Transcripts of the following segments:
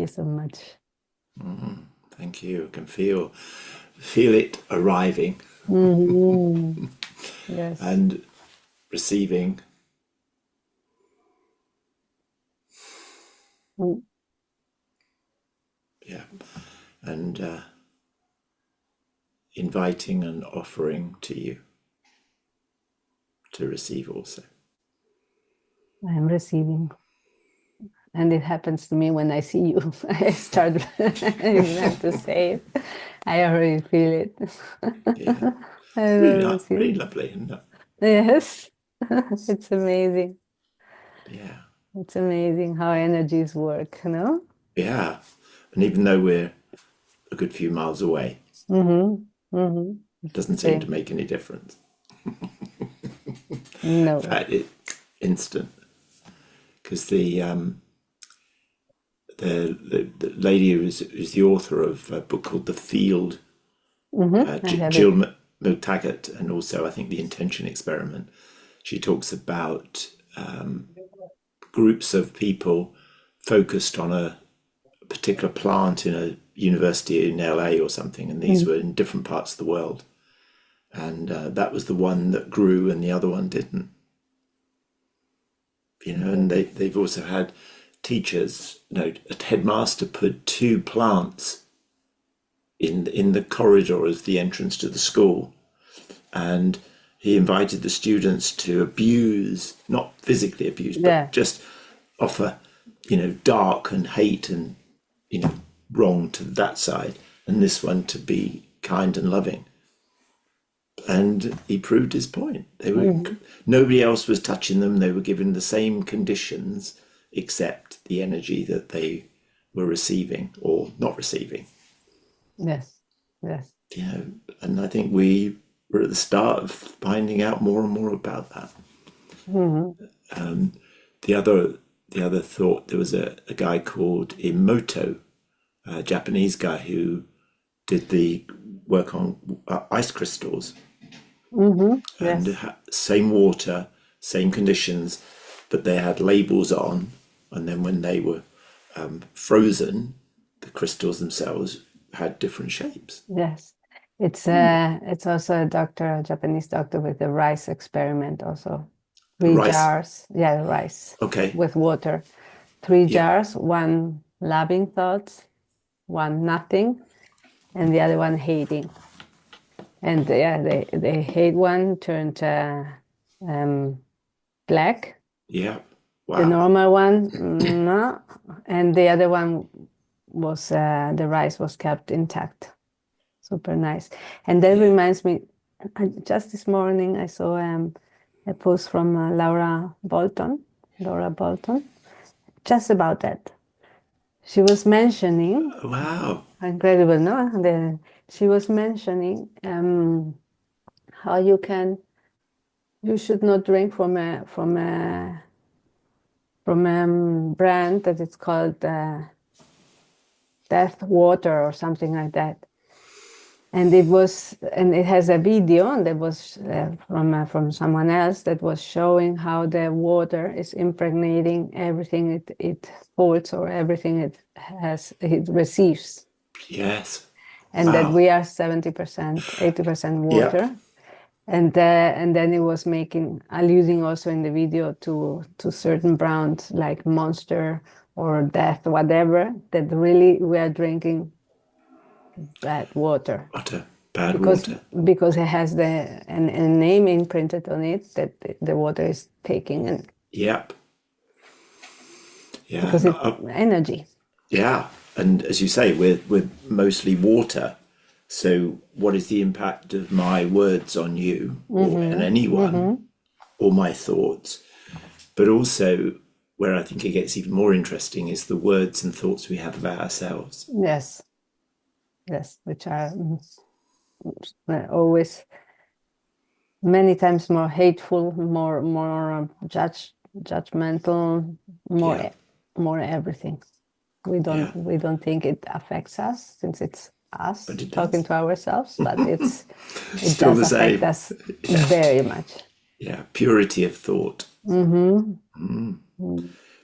so much. Thank you. I can feel it arriving Hmm. Yes. and receiving. Mm. Yeah. And inviting and offering to you to receive also. I'm receiving. And it happens to me when I see you. I start, I even have to say it. I already feel it. Yeah. I It's don't really, know what's really you. lovely, isn't it? Yes. It's amazing. Yeah. It's amazing how energies work, no? Yeah. And even though we're a good few miles away, Mm-hmm. Mm-hmm. it It's the doesn't seem to same. make any difference. In No. fact, it's instant because the lady who's the author of a book called The Field, Mm-hmm. I have Jill it. Taggart, and also I think The Intention Experiment. She talks about groups of people focused on a particular plant in a university in LA or something, and these Mm. were in different parts of the world. And that was the one that grew, and the other one didn't. And they've also had teachers. A headmaster put two plants in the corridor as the entrance to the school, and he invited the students to abuse, not physically abuse, but Yeah. just offer, dark and hate and, wrong to that side, and this one to be kind and loving. And he proved his point. Mm-hmm. Nobody else was touching them. They were given the same conditions, except the energy that they were receiving or not receiving. Yes. Yes. And I think we were at the start of finding out more and more about that. Mm-hmm. The other thought, there was a guy called Emoto, a Japanese guy who did the work on ice crystals, Mm-hmm. and Yes. same water, same conditions, but they had labels on, and then when they were frozen, the crystals themselves had different shapes. Yes. It's also a doctor, a Japanese doctor with the rice experiment also. The Three rice. jars, yeah, rice Okay. with water. Three Yeah. jars, one loving thoughts, one nothing, and the other one hating. And yeah, the hate one turned black. Yeah. The Wow. normal one, no, and the other one was the rice was kept intact. Super nice. And that Yeah. reminds me, just this morning I saw a post from Laura Bolton, just about that. She was mentioning, Wow. incredible, no? She was mentioning how you should not drink from a brand that it's called Death Water or something like that. And it has a video, and that was from someone else that was showing how the water is impregnating everything it holds or everything it receives, Yes. and that Wow. we are 70%, 80% Yep. water. And then it was alluding also in the video to certain brands like Monster or Death, whatever, that really we are drinking bad water. Utter bad because water. because it has a name imprinted on it that the water is taking, and Yep. Yeah. because it's energy. Yeah. And as you say, we're mostly water. So what is the impact of my words on you or on Mm-hmm. anyone, Mm-hmm. or my thoughts? But also, where I think it gets even more interesting is the words and thoughts we have about ourselves. Yes, yes, which are always many times more hateful, more judgmental, Yeah. more everything. we Yeah. don't we don't think it affects us, since it's But us it talking does. to ourselves, but it Still does the affect same. us very much. Yeah. Purity of thought. Mm-hmm.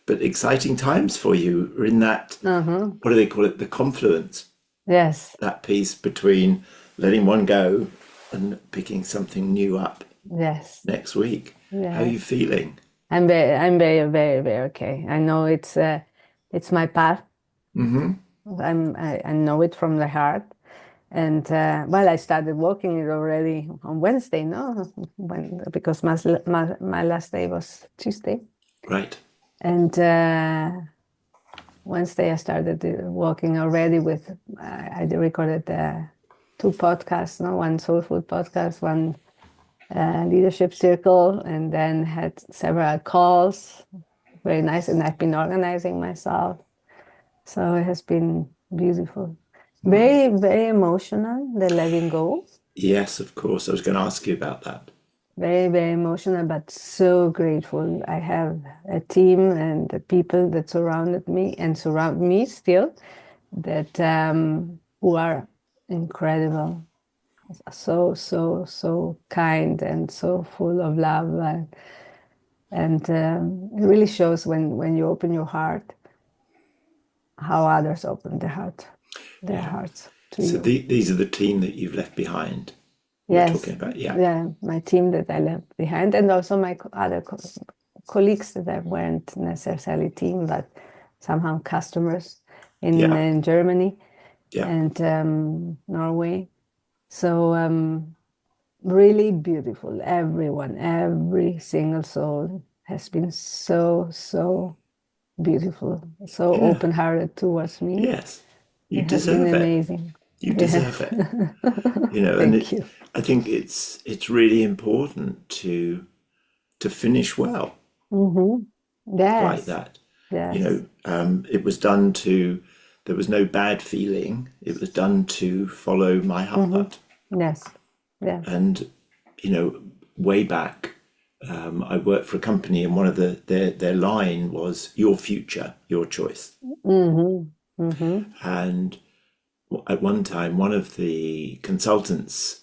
but exciting times for you. We're in that, what do they call it? The confluence, Yes, that piece between letting one go and picking something new up yes, next week. How are you yes. feeling? I'm very, very, very okay. I know it's my path. I know it from the heart. And well, I started walking it already on Wednesday, no? Because my last day was Tuesday. Right. And Wednesday I started walking already with, I recorded 2 podcasts, no? One soul food podcast, one leadership circle, and then had several calls. Very nice. And I've been organizing myself. So it has been beautiful. Very, very emotional, the letting go. Yes, of course. I was going to ask you about that. Very, very emotional, but so grateful. I have a team and the people that surrounded me and surround me still that who are incredible. So, so, so kind and so full of love. And it really shows when you open your heart, how others open their hearts to So you. these are the team that you've left behind. We're Yes, talking about, yeah, my team that I left behind, and also my other colleagues that I weren't necessarily team, but somehow customers in Germany and Norway. So really beautiful. Everyone, every single soul has been so, so beautiful, so open-hearted towards me. Yes, you It has been deserve it. amazing. You deserve it. You know, Thank you. I think it's really important to finish well like Yes, that. You yes, know, it was done to. There was no bad feeling. It was done to follow my heart. yes, yes. And you know, way back, I worked for a company, and one of their line was "Your future, your choice." And at one time, one of the consultants,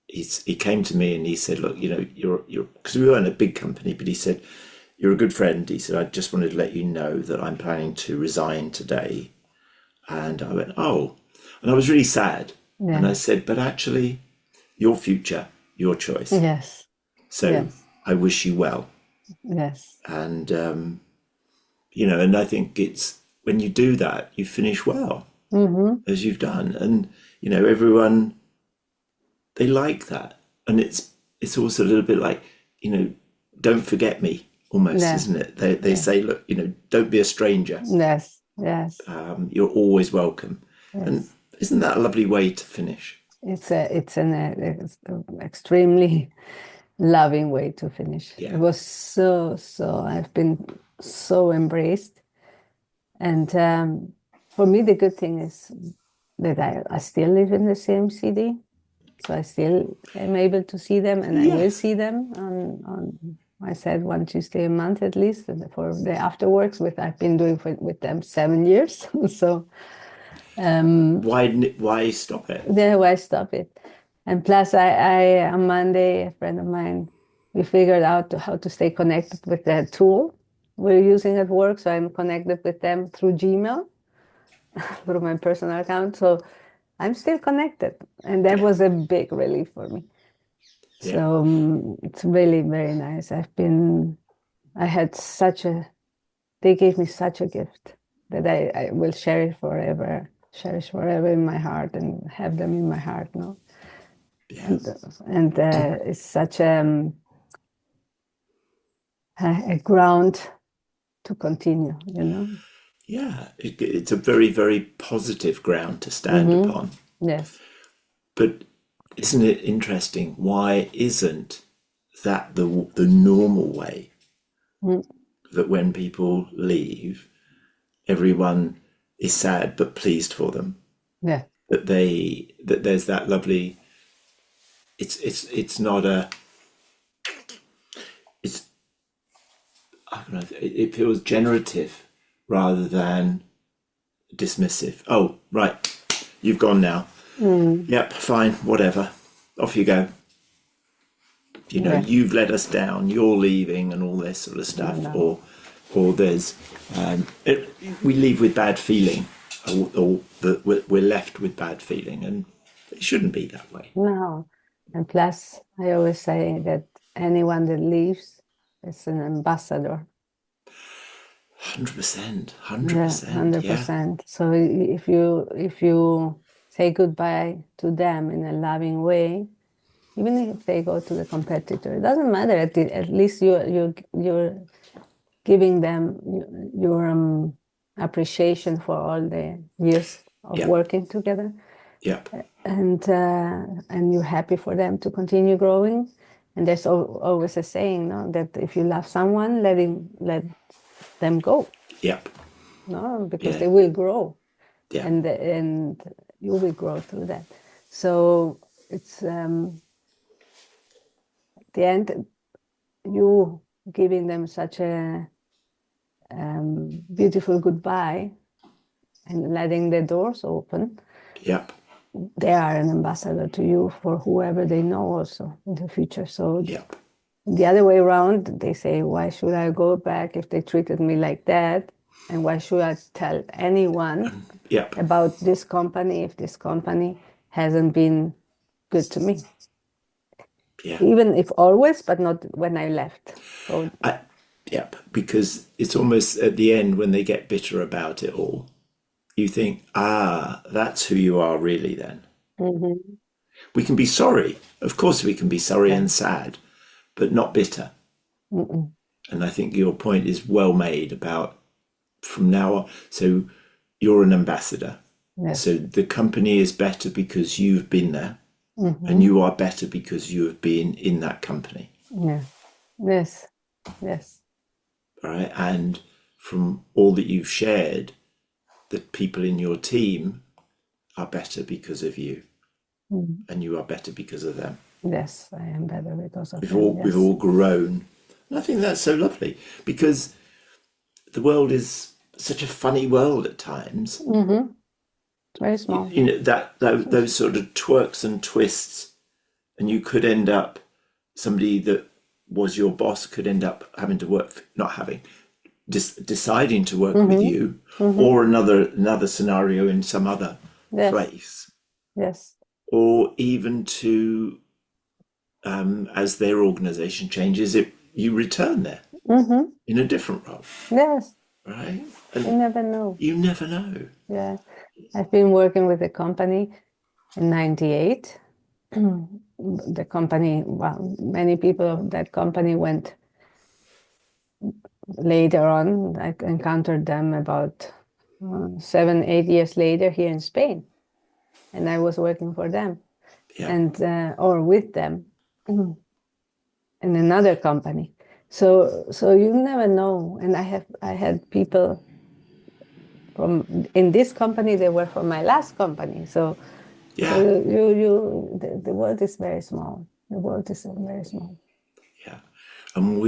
he came to me and he said, "Look, you know, you're because we weren't a big company, but he said you're a good friend." He said, "I just wanted to let you know that I'm planning to resign today." And I went, "Oh," and I was really sad. And I said, "But actually, your future, your choice. Yes, So yes, I wish you well." yes, And you know, and I think it's when you do that, you finish well, as you've done, and you know, everyone, they like that. And it's also a little bit like, you know, don't forget me, almost, yes, isn't it? They say, look, you know, don't be a stranger. yes, yes, You're always welcome. And yes. isn't that a lovely way to finish? It's an extremely loving way to finish. It Yeah. was so. I've been so embraced, and for me, the good thing is that I still live in the same city. So I still am able to see them, and I will Yes. see them on I said 1 Tuesday a month at least, and for the afterworks, I've been doing with them 7 years. So Why stop it? then why stop it? And plus, I on Monday, a friend of mine, we figured out how to stay connected with the tool we're using at work. So I'm connected with them through Gmail, through my personal account. So I'm still connected, and that was a big relief for me. Yeah. So it's really very nice. I had they gave me such a gift that I will cherish forever in my heart and have them in my heart, no? Yeah. And it's such a ground to continue, you know? Yeah. It's a very, very positive ground to stand upon. Yes. But isn't it interesting? Why isn't that the normal way? That when people leave, everyone is sad but pleased for them. Yeah. That there's that lovely. It's not a. It's I don't know. It feels generative rather than dismissive. Oh, right, you've gone now. Yep, fine, whatever. Off you go. You know, Yeah. you've let us down. You're leaving, and all this sort of stuff. No. Or or there's we leave with bad feeling, or that we're left with bad feeling, and it shouldn't be that way. No. And plus, I always say that anyone that leaves is an ambassador. 100%, Yeah, 100%, yeah. 100%. So if you say goodbye to them in a loving way, even if they go to the competitor, it doesn't matter. At least you're giving them your appreciation for all the years of Yeah. working together, Yep. and you're happy for them to continue growing. And there's always a saying, no, that if you love someone, let them go, Yep. no, because Yeah. they will grow, Yeah. and you will grow through that. So it's at the end, you giving them such a beautiful goodbye and letting the doors open. Yep. They are an ambassador to you for whoever they know also in the future. So Yep. the other way around, they say, why should I go back if they treated me like that? And why should I tell anyone Yep. about this company if this company hasn't been good to me? Yeah. Even if always, but not when I left. So Yep. Because it's almost at the end when they get bitter about it all, you think, that's who you are really then. mhm, We can be sorry. Of course we can be sorry yeah. and sad, but not bitter. Mm-mm. And I think your point is well made about from now on. So you're an ambassador. Yes. So the company is better because you've been there, Mhm. and you are better because you have been in that company. Yeah. Yes. Yes. All right. And from all that you've shared, the people in your team are better because of you, Mhm. and you are better because of them. Yes, I am better because of We've them. all Yes. we've all grown, and I think that's so lovely because the world is such a funny world at times. Mm-hmm. Very small. You know that those sort of twerks and twists, and you could end up somebody that was your boss could end up having to work, not having, deciding to work with you, or another scenario in some other Yes. place, Yes. or even to as their organization changes, you return there Mm-hmm. in a different role, Yes. right? You And never know. you never know. Yeah. I've been working with the company in 98. The company, well, many people of that company went later on. I encountered them about 7, 8 years later here in Spain. And I was working for them, Yeah. and or with them in another company. So you never know. And I had people from in this company, they were from my last company. So Yeah. the world is very small. The world is very small. Yeah. And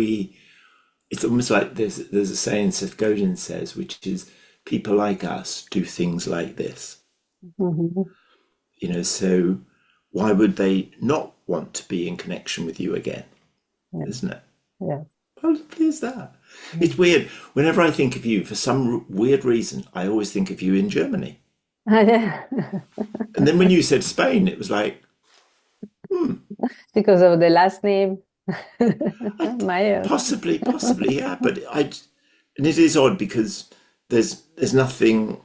it's almost like there's a saying Seth Godin says, which is people like us do things like this. Mm-hmm. You know, so why would they not want to be in connection with you again? Yeah. Isn't it? Yeah. How lovely is that? It's weird. Whenever I think of you, for some weird reason, I always think of you in Germany. Yeah. And then when you said Spain, it was like, Because of the last name, Meier. possibly, yeah. And it is odd because there's nothing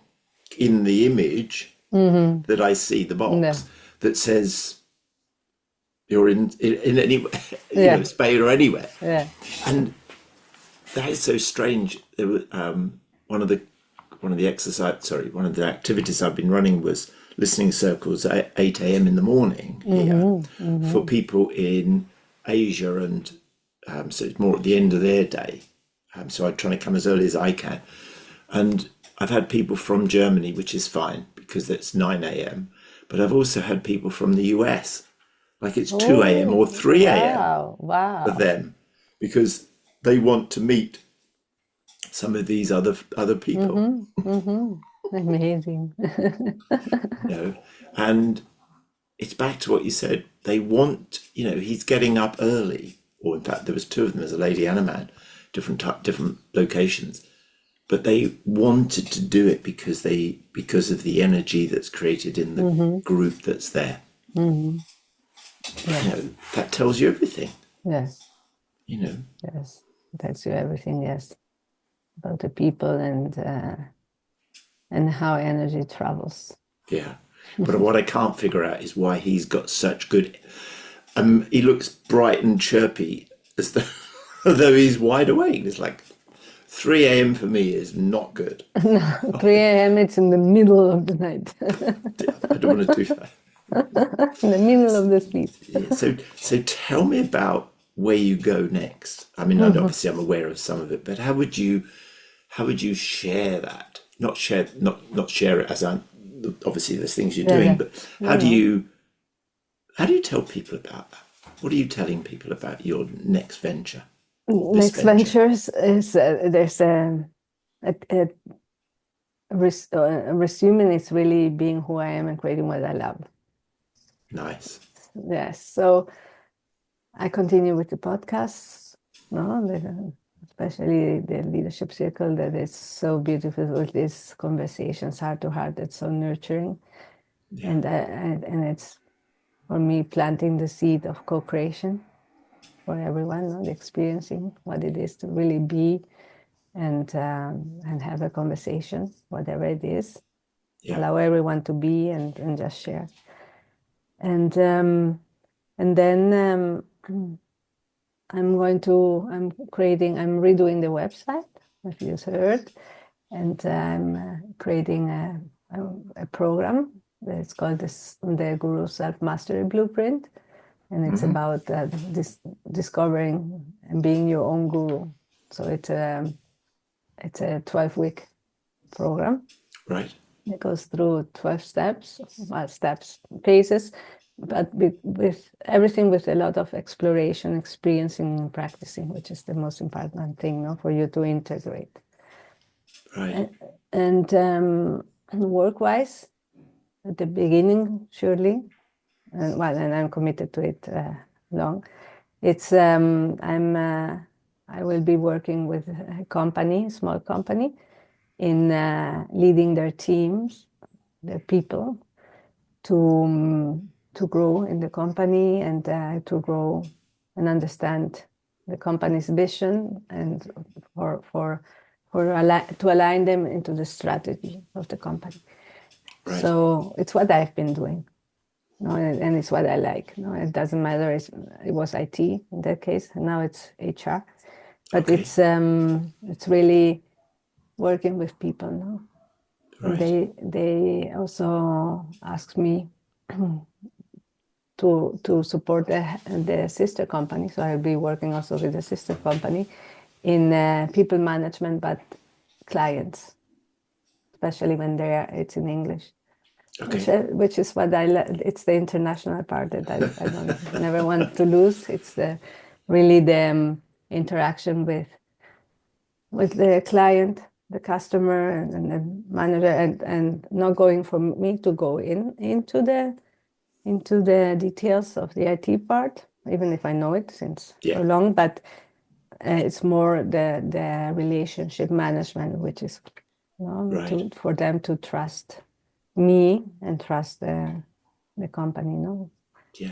in the image that I see, the box, that says you're in any, Spain or anywhere. Yeah. And that is so strange. There was one of the activities I've been running was listening circles at 8 a.m. in the morning here for people in Asia, and so it's more at the end of their day. So I try to come as early as I can. And I've had people from Germany, which is fine because it's 9 a.m. But I've also had people from the US, like it's 2 a.m. or 3 a.m. Wow. for them, because they want to meet some of these other people. Amazing. And it's back to what you said. They want, he's getting up early, or in fact, there was two of them, there's a lady and a man, different locations, but they wanted to do it because of the energy that's created in the group that's there. Yes. You know, that tells you everything. Yes. You know. Yes. Tells you everything. Yes. About the people and how energy travels. Yeah. But what I can't figure out is why he's got such good. He looks bright and chirpy as though he's wide awake. It's like 3 a.m. for me is not good. No, 3 a.m. it's in the middle of the night. I don't want to do that. In the middle of the sleep. Yeah, so tell me about where you go next. I mean, obviously I'm aware of some of it, but how would you share that? Not share it as obviously there's things you're doing, but how do you tell people about that? What are you telling people about your next venture? Next ventures is there's a resuming is really being who I am and creating what I love. Nice. Yes. So I continue with the podcasts, especially the leadership circle that is so beautiful with these conversations, heart to heart. That's so nurturing, and it's for me planting the seed of co-creation for everyone, experiencing what it is to really be and have a conversation, whatever it is. Yeah. Allow everyone to be and just share. And then I'm redoing the website, if you've heard, and I'm creating a program that's called the Guru Self-Mastery Blueprint, and it's about discovering and being your own guru. So it's a 12-week program. Right. It goes through 12 phases, but with everything with a lot of exploration, experiencing, and practicing, which is the most important thing, for you to integrate. Right. And work-wise, at the beginning, surely, and I'm committed to it long. It's I will be working with a small company, in leading their teams, their people, to grow in the company and to grow and understand the company's vision and to align them into the strategy of the company. Right. So it's what I've been doing, and it's what I like. It doesn't matter. It was IT in that case, and now it's HR, but it's really working with people now. Right. And they also asked me to support the sister company, so I'll be working also with the sister company in people management, but clients, especially when it's in English. Okay. Which is what it's the international part that I don't never want to lose. It's really the interaction with the client, the customer, and the manager, and not going for me to go into the details of the IT part, even if I know it since so long, but it's more the relationship management, which is right. For them to trust me and trust the company,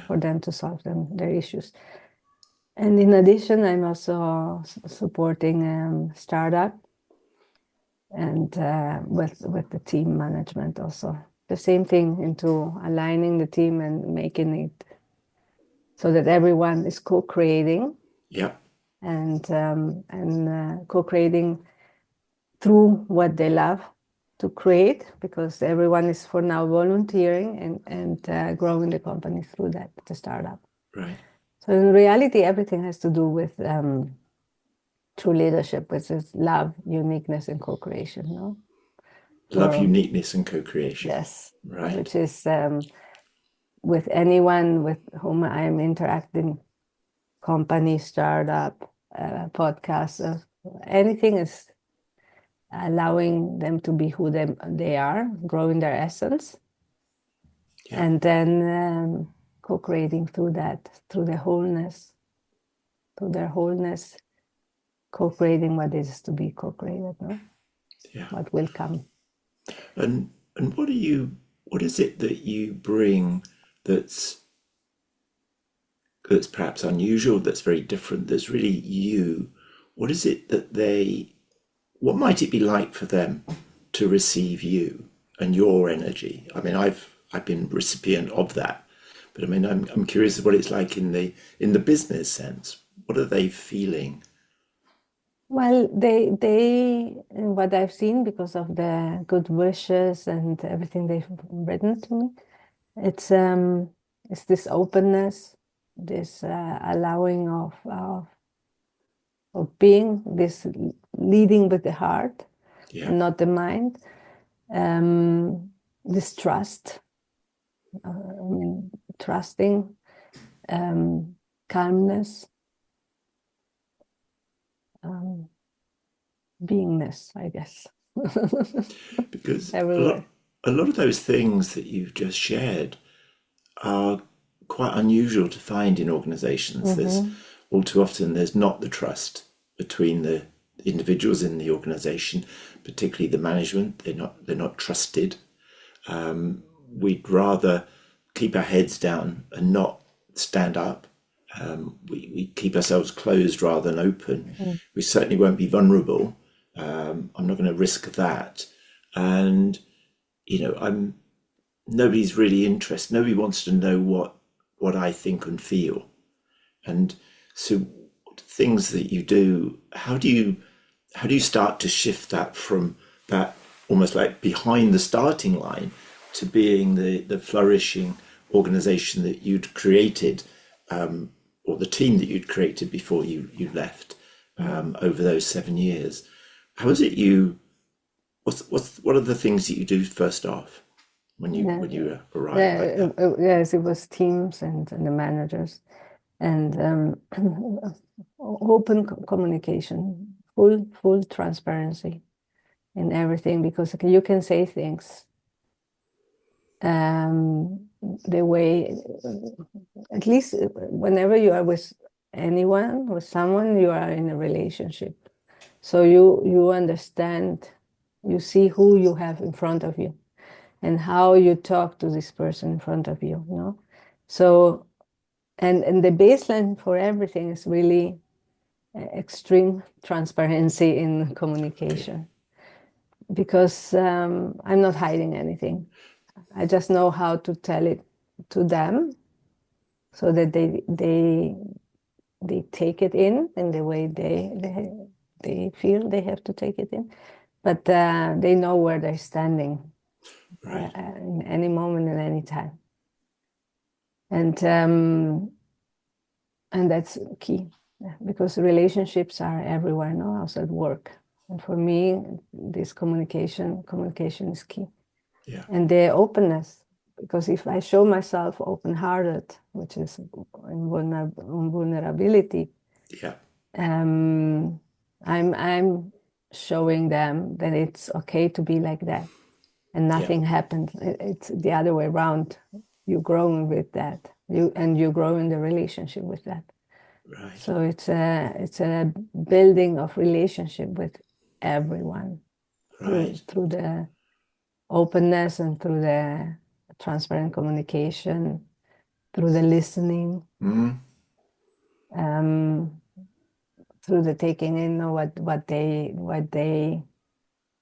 for them to solve their issues. And in addition, I'm also supporting startup and with the team management also. The same thing, into aligning the team and making it so that everyone is co-creating. Yeah. And co-creating through what they love to create, because everyone is for now volunteering and growing the company through that, the startup. Right. So in reality, everything has to do with true leadership, which is love, uniqueness, and co-creation. Love, uniqueness, and co-creation. Yes. Right. Which is with anyone with whom I'm interacting, company, startup, podcast, anything is allowing them to be who they are, growing their essence, and then co-creating through that, through their wholeness, co-creating what is to be co-created, no? Yeah. What will come. And what is it that you bring that's perhaps unusual, that's very different, that's really you? What is it that what might it be like for them to receive you and your energy? I mean, I've been recipient of that, but I mean, I'm curious what it's like in the business sense. What are they feeling? Well, what I've seen, because of the good wishes and everything they've written to me, it's this openness, this allowing of being, this leading with the heart Yeah. and not the mind, this trust, I mean, trusting, calmness, beingness, I guess. Because Everywhere. a lot of those things that you've just shared are quite unusual to find in organizations. There's all too often there's not the trust between the individuals in the organization, particularly the management. They're not trusted. We'd rather keep our heads down and not stand up. We keep ourselves closed rather than open. We certainly won't be vulnerable. I'm not going to risk that. And nobody's really interested. Nobody wants to know what I think and feel. And so things that you do, how do you start to shift that from that almost like behind the starting line to being the flourishing organization that you'd created, or the team that you'd created before you left, over those 7 years? How is it what are the things that you do first off when you arrive like that? Yes, it was teams and the managers, and open communication, full transparency in everything, because you can say things the way, at least whenever you are with anyone, with someone, you are in a relationship, so you understand, you see who you have in front of you and how you talk to this person in front of you, so and the baseline for everything is really extreme transparency in communication, because I'm not hiding anything. I just know how to tell it to them so that they take it in the way they feel they have to take it in, but they know where they're standing, Right. in any moment and any time, and that's key, because relationships are everywhere now, also at work, and for me this communication is key. Yeah. And the openness, because if I show myself open-hearted, which is in vulnerability, Yeah. I'm showing them that it's okay to be like that, and nothing happened. It's the other way around. You grow with that, you grow in the relationship with that. Right. So it's a building of relationship with everyone, Right. through the openness and through the transparent communication, through the listening, through the taking in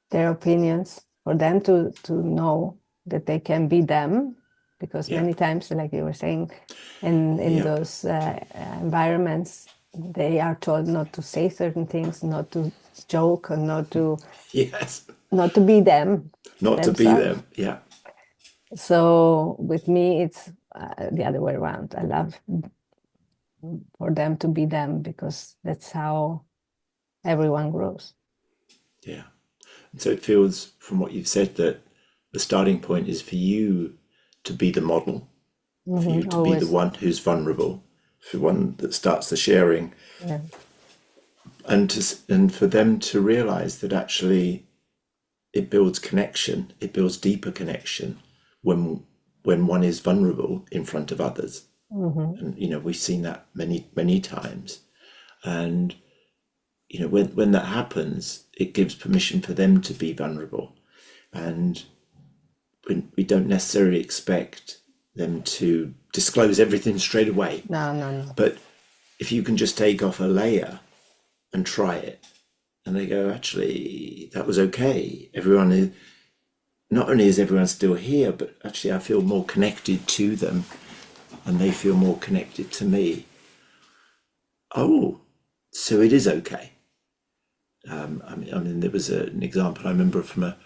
their opinions, for them to know that they can be them, because many times, like you were saying, in those environments, they are told not to say certain things, not to joke, or not to Yes. be them Not to be themselves. them. Yeah. So with me, it's the other way around. I love for them to be them, because that's how everyone grows. Yeah. And so it feels from what you've said that the starting point is for you to be the model, for you to be the Always. one who's vulnerable, for one that starts the sharing, Yeah. and for them to realize that actually it builds connection, it builds deeper connection when one is vulnerable in front of others. And we've seen that many times. And when that happens, it gives permission for them to be vulnerable. And we don't necessarily expect them to disclose everything straight away. No. But if you can just take off a layer and try it, and they go, actually, that was okay. Everyone is, not only is everyone still here, but actually I feel more connected to them and they feel more connected to me. Oh, so it is okay. I mean, there was an example I remember from a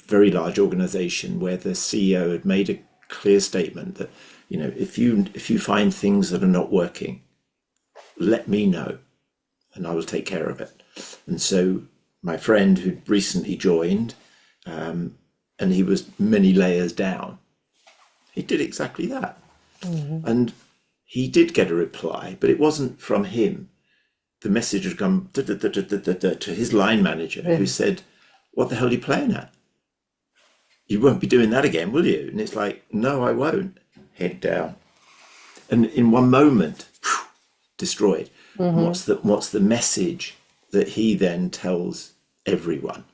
very large organization where the CEO had made a clear statement that, if you find things that are not working, let me know and I will take care of it. And so my friend who'd recently joined, and he was many layers down, he did exactly that. Mm-hmm. And he did get a reply, but it wasn't from him. The message had come to his line manager, who said, what the hell are you playing at? You won't be doing that again, will you? And it's like, no, I won't. Head down. And in one moment, destroyed. Mm-hmm. What's the message that he then tells everyone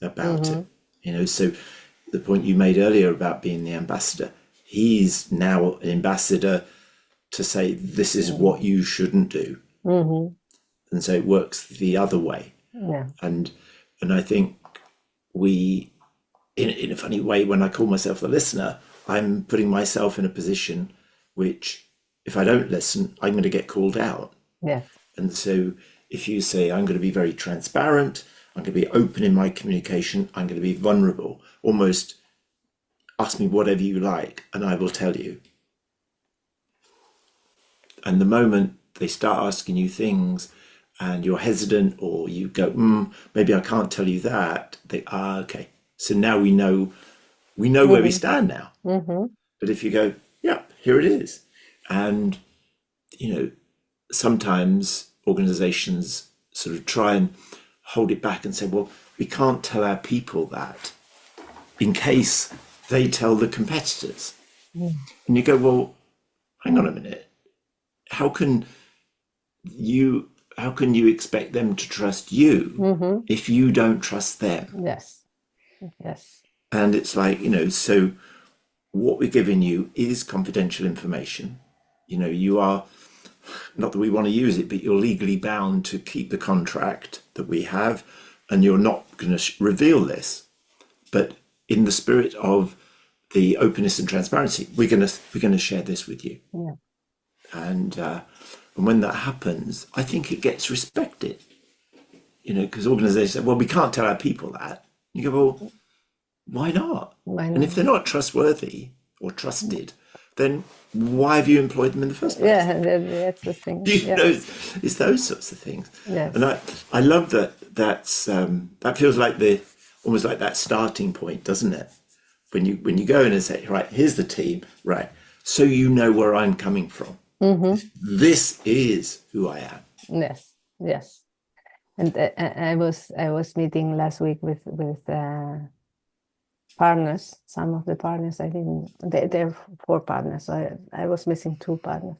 about it? So the point you made earlier about being the ambassador, he's now an ambassador to say, this is what you shouldn't do. Mm-hmm. And so it works the other way. Yeah. And I think we, in a funny way, when I call myself the listener, I'm putting myself in a position which, if I don't listen, I'm going to get called out. Yes. And so if you say, I'm going to be very transparent, I'm going to be open in my communication, I'm going to be vulnerable, almost ask me whatever you like and I will tell you. And the moment they start asking you things and you're hesitant, or you go, maybe I can't tell you that, they are okay. So now we know where we stand now. Mm-hmm. But if you go, yeah, here it is. And, sometimes organizations sort of try and hold it back and say, well, we can't tell our people that in case they tell the competitors. Mm. And you go, well, hang on a minute. How can you expect them to trust you if you don't trust them? Yes. And it's like, so what we're giving you is confidential information. You are, not that we want to use it, but you're legally bound to keep the contract that we have, and you're not going to reveal this. But in the spirit of the openness and transparency, we're going to share this with you. Yeah. And when that happens, I think it gets respected. Because organizations say, well, we can't tell our people that. You go, well, why not? And if they're not trustworthy or trusted, then why have you employed them in the first place? Yeah, that's the thing. It's those sorts of things. Yes. And I love that. That feels like almost like that starting point, doesn't it? When you go in and say, right, here's the team, right, so you know where I'm coming from. Mm-hmm. This is who I am. Yes. And I was meeting last week with partners. Some of the partners they're 4 partners. So I was missing 2 partners.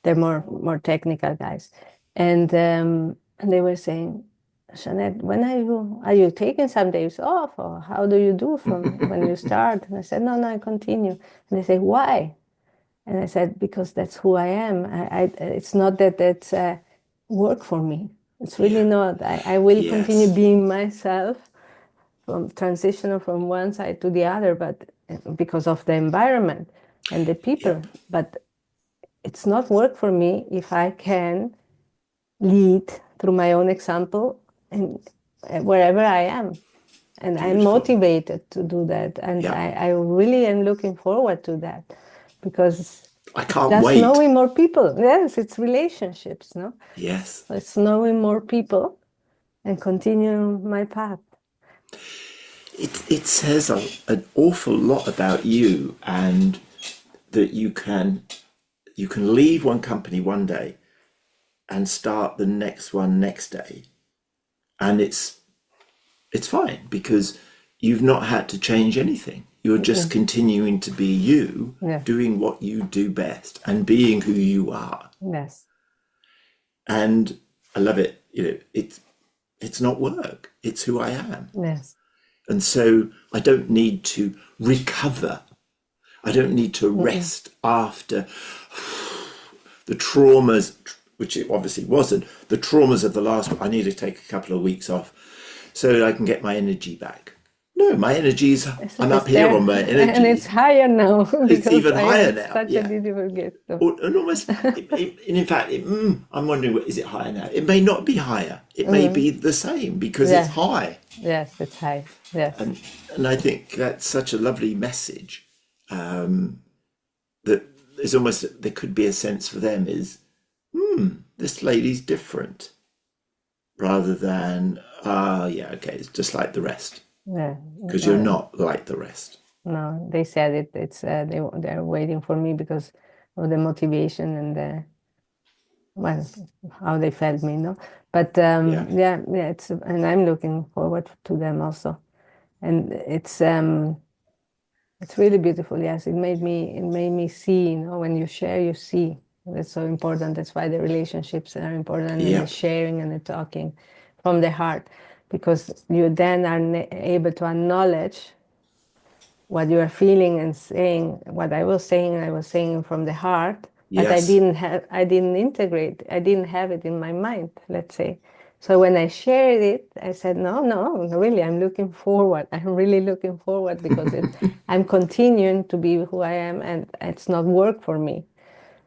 They're more technical guys, and they were saying, Jeannette, when are you taking some days off, or how do you do from when you start? And I said, no, I continue. And they say, why? And I said, because that's who I am. It's not that that's work for me. It's really not. I will continue being myself, from transitional from one side to the other, but because of the environment and the people. Yep. But it's not work for me if I can lead through my own example and wherever I am. And beautiful. I'm motivated to do that. And I really am looking forward to that, because I can't wait. Knowing more people. Yes, it's relationships, no? Yes. It's knowing more people and continue my path. It says an awful lot about you, and that you can leave one company one day and start the next one next day, and it's fine, because you've not had to change anything. You're just continuing to be you, doing what you do best and being who you are. Yes. And I love it. it's not work. It's who I am. Yes. And so I don't need to recover. I don't need to rest after the traumas, which it obviously wasn't, the traumas of the last one. I need to take a couple of weeks off so that I can get my energy back. No, my energy's, I'm up here on my energy. And it's higher now. It's even higher now. Such a beautiful gift. And almost, in fact, I'm wondering, is it higher now? It may not be higher. It may be the same because it's high. Yes, it's high. Yes. And I think that's such a lovely message, that there's almost, there could be a sense for them is, this lady's different, rather than, okay, it's just like the rest. Yeah. Because you're not like the rest. No, they said it. It's they're waiting for me because of the motivation and how they felt me, no. But it's, and I'm looking forward to them also, and it's really beautiful. Yes, it made me see. When you share, you see. That's so important. That's why the relationships are important, and the sharing and the talking from the heart, because you then are able to acknowledge what you are feeling and saying. What I was saying from the heart, but I didn't integrate. I didn't have it in my mind, let's say. So when I shared it, I said, no, really, I'm looking forward. I'm really looking forward because I'm continuing to be who I am, and it's not work for me.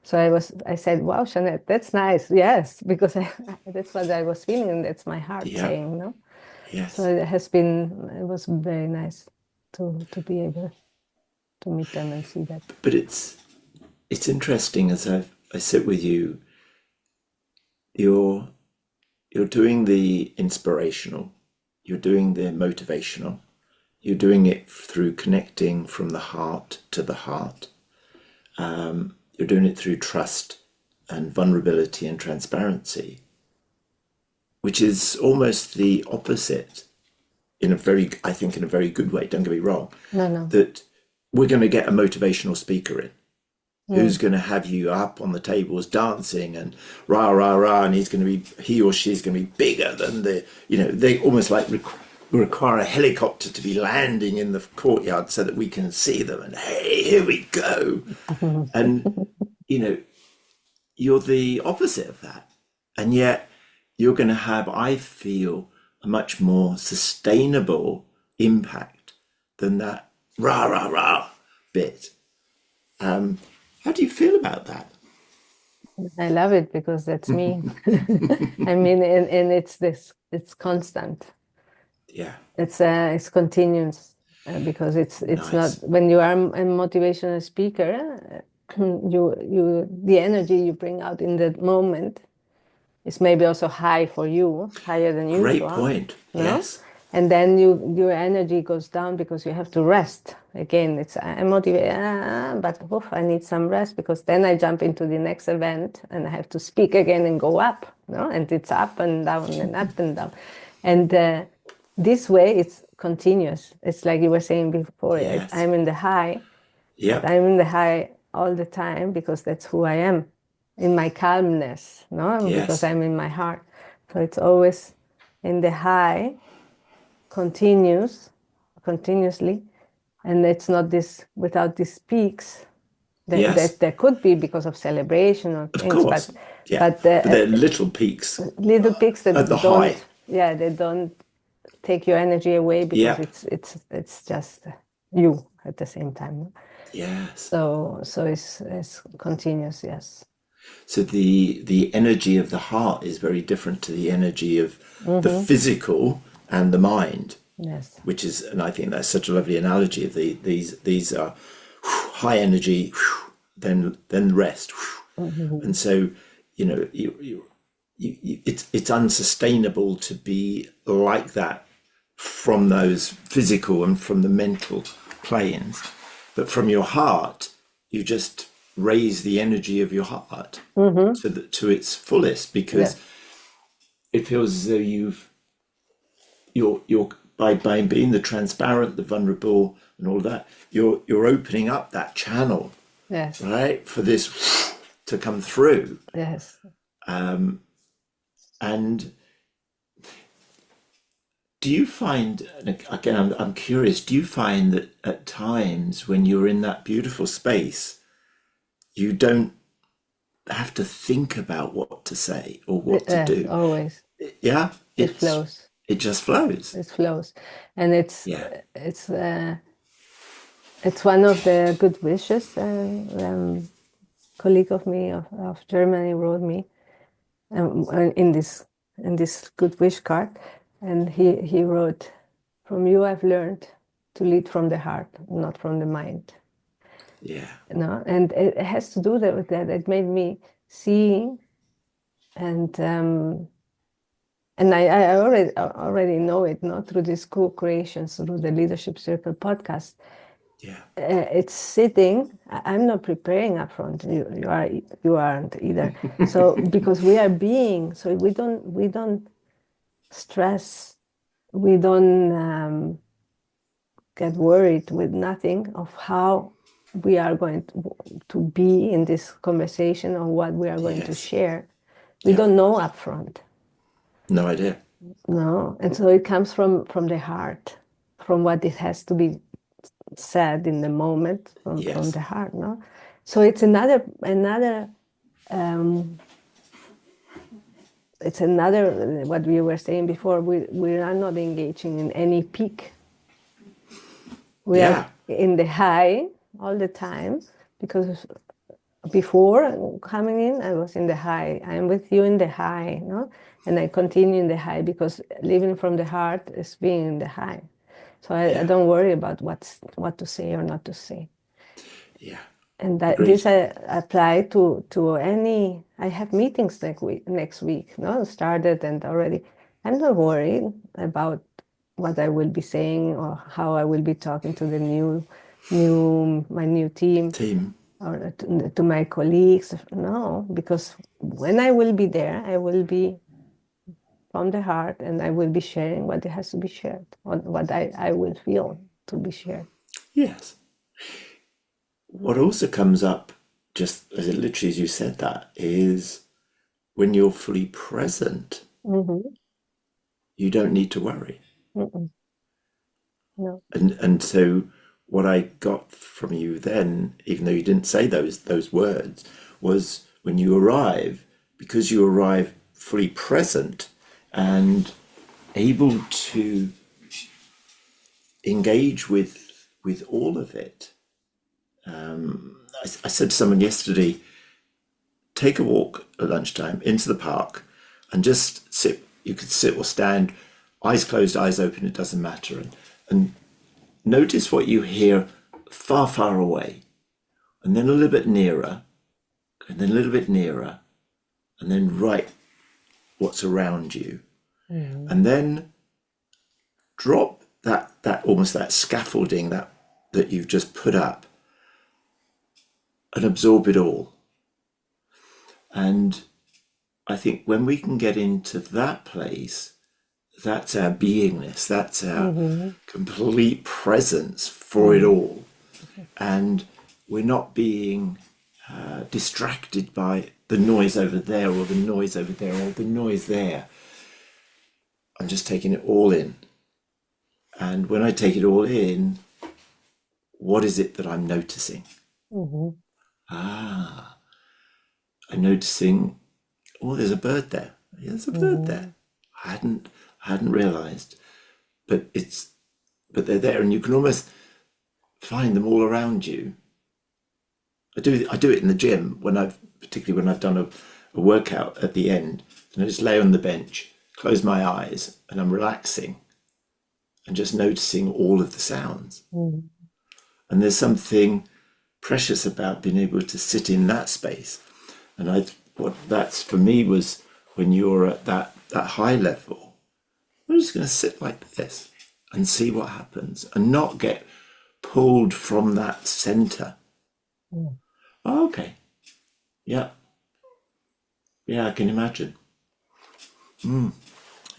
So I said, wow, Jeannette, that's nice. Yes, because that's what I was feeling, and that's my heart saying, no? Yes. So it was very nice to be able to meet them and see that. But it's interesting as I sit with you, you're doing the inspirational, you're doing the motivational, you're doing it through connecting from the heart to the heart. You're doing it through trust and vulnerability and transparency, which is almost the opposite in a very good way. Don't get me wrong. No. That we're going to get a motivational speaker in who's going to have you up on the tables dancing and rah, rah, rah. And he or she's going to be bigger than they almost like require a helicopter to be landing in the courtyard so that we can see them, and hey, here we go. And you're the opposite of that, and yet you're going to have, I feel, a much more sustainable impact than that rah rah rah bit. How do you feel about that? I love it because that's me. I mean, and it's constant. Yeah, it's continuous, because it's nice. not, when you are a motivational speaker, the energy you bring out in that moment is maybe also high for you, higher than usual. Great point. Yes. And then your energy goes down because you have to rest. Again, I'm motivated, but I need some rest, because then I jump into the next event and I have to speak again and go up, and it's up and down and up and down. And this way it's continuous. It's like you were saying before, Yes. I'm in the high. Yeah. I'm in the high all the time because that's who I am, in my calmness, Yes. because I'm in my heart. So it's always in the high, continuously, and it's not this without these peaks. That there could be because of celebration or things, of course. But they're little peaks. Little peaks that at the high. Yeah, they don't take your energy away, because it's just you at the same time. Yes. So it's continuous. Yes. So the energy of the heart is very different to the energy of the physical and the mind. Yes. Which is, and I think that's such a lovely analogy of these are high energy, then rest, and so it's unsustainable to be like that from those physical and from the mental planes, but from your heart you just raise the energy of your heart to its fullest, because it feels as though you're by being the transparent, the vulnerable, and all that, you're opening up that channel, right, for this to come through. Yes. And Do you find, and again, I'm curious, do you find that at times when you're in that beautiful space, you don't have to think about what to say or what to Yes, do? always. Yeah, It flows. it just flows. It flows, and Yeah, it's one of the good wishes. Colleague of me of Germany wrote me in this good wish card, and he wrote, "From you, I've learned to lead from the heart, not from the mind." yeah, And it has to do with that. It made me seeing, and I already know it, through these co-creations, through the Leadership Circle podcast. yeah. It's sitting. I'm not preparing up front. You aren't either. So because we are being, so we don't stress, we don't get worried with nothing of how we are going to be in this conversation or what we are going to Yes. share. We Yeah. don't know up front. No idea. No, and so it comes from the heart, from what it has to be said in the moment, from Yes. the heart. No, so it's another it's another what we were saying before. We are not engaging in any peak. We are Yeah. in the high all the time, because before coming in, I was in the high. I'm with you in the high, no? And I continue in the high, because living from the heart is being in the high. So I Yeah. don't worry about what to say or not to say. Yeah. And that Agreed. this I apply to any. I have meetings next week, no, started and already. I'm not worried about what I will be saying or how I will be talking to the my new team, Team. or to my colleagues. No, because when I will be there, I will be from the heart, and I will be sharing what has to be shared, what I will feel to be shared. Yes. What also comes up, just as it literally as you said that, is when you're fully present, Mm-hmm. you don't need to worry. Mm-mm. No. And so what I got from you then, even though you didn't say those words, was when you arrive, because you arrive fully present and able to engage with all of it. I said to someone yesterday, take a walk at lunchtime into the park and just sit. You could sit or stand, eyes closed, eyes open, it doesn't matter. And notice what you hear far, far away, and then a little bit nearer, and then a little bit nearer, and then right what's around you. Mm-hmm. And then drop that almost that scaffolding that you've just put up and absorb it all. And I think when we can get into that place, that's our beingness, that's our Mm-hmm. complete presence for it Mm-hmm. all. And we're not being distracted by the noise over there or the noise over there or the noise there. I'm just taking it all in. And when I take it all in, what is it that I'm noticing? Mm-hmm. Ah, I'm noticing, oh, there's a bird there. Yeah, there's a bird there. Mm-hmm. I hadn't realized. But they're there, and you can almost find them all around you. I do it in the gym particularly when I've done a workout at the end, and I just lay on the bench, close my eyes, and I'm relaxing and just noticing all of the sounds. Mm-hmm. And there's something precious about being able to sit in that space. And what that's for me was when you're at that high level, I'm just going to sit like this and see what happens and not get pulled from that center. Mm-hmm. Oh, okay. Yeah. Yeah, I can imagine.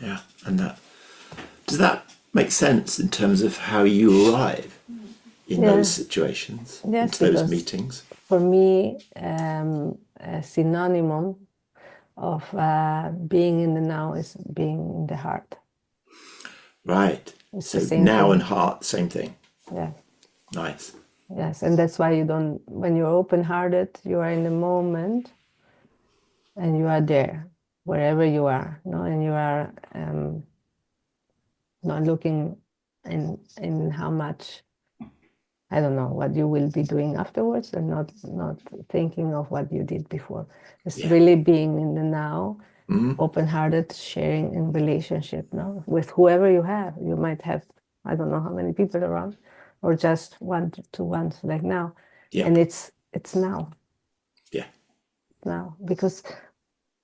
Yeah. And does that make sense in terms of how you arrive in those Yeah. situations, Yes, into those because meetings? for me, a synonym of being in the now is being in the heart. Right. It's So the same now thing. and heart, same thing. Yeah. Nice. Yes, and that's why you don't, when you're open-hearted, you are in the moment and you are there, wherever you are, no? And you are not looking in how much, I don't know, what you will be doing afterwards, and not thinking of what you did before. It's Yeah. really being in the now, Mhm. open-hearted, sharing in relationship, no? With whoever you have. You might have, I don't know how many people around, or just one to two ones like now. Yeah. And it's now. Yeah. Now, because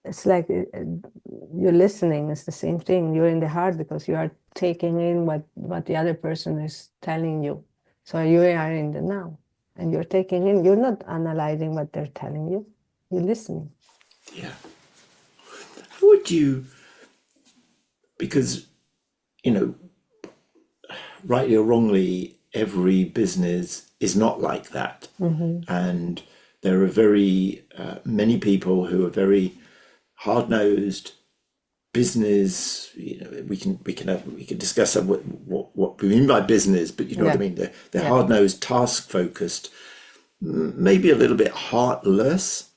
it's like you're listening. It's the same thing. You're in the heart because you are taking in what the other person is telling you. So you are in the now, and you're taking in. You're not analyzing what they're telling you. You're listening. Yeah. How would you, because, you know, rightly or wrongly, every business is not like that. And there are very many people who are very hard-nosed business. You know, we can discuss what we mean by business, but you know what I mean. They're hard-nosed, task-focused, maybe a little bit heartless.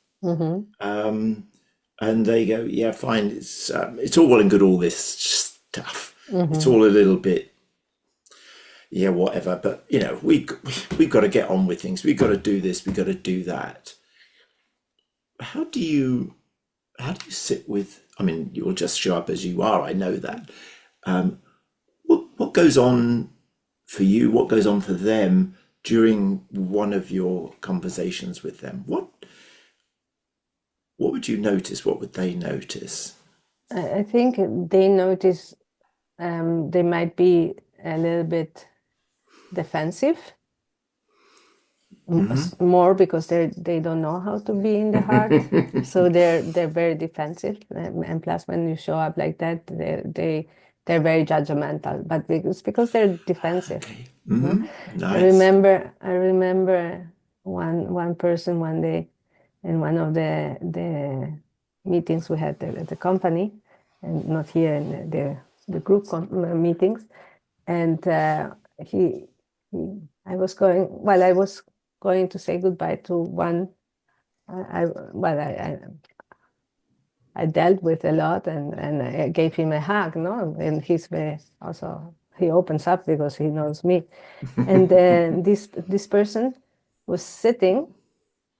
And they go, yeah, fine. It's all well and good, all this stuff. It's all a little bit, yeah, whatever. But you know, we've got to get on with things. We've got to do this. We've got to do that. How do you sit with? I mean, you'll just show up as you are. I know that. What goes on for you? What goes on for them during one of your conversations with them? What would you notice? What would they notice? I think they notice they might be a little bit defensive, more because they don't know how to be in the heart. So they're very defensive, and plus when you show up like that, they're very judgmental. But it's because they're defensive. Okay. I Nice. remember one person one day in one of the meetings we had at the company, and not here in the group meetings, and he I was going to say goodbye to one. I dealt with a lot, and I gave him a hug, no, and he's very also, he opens up because he knows me, and this person was sitting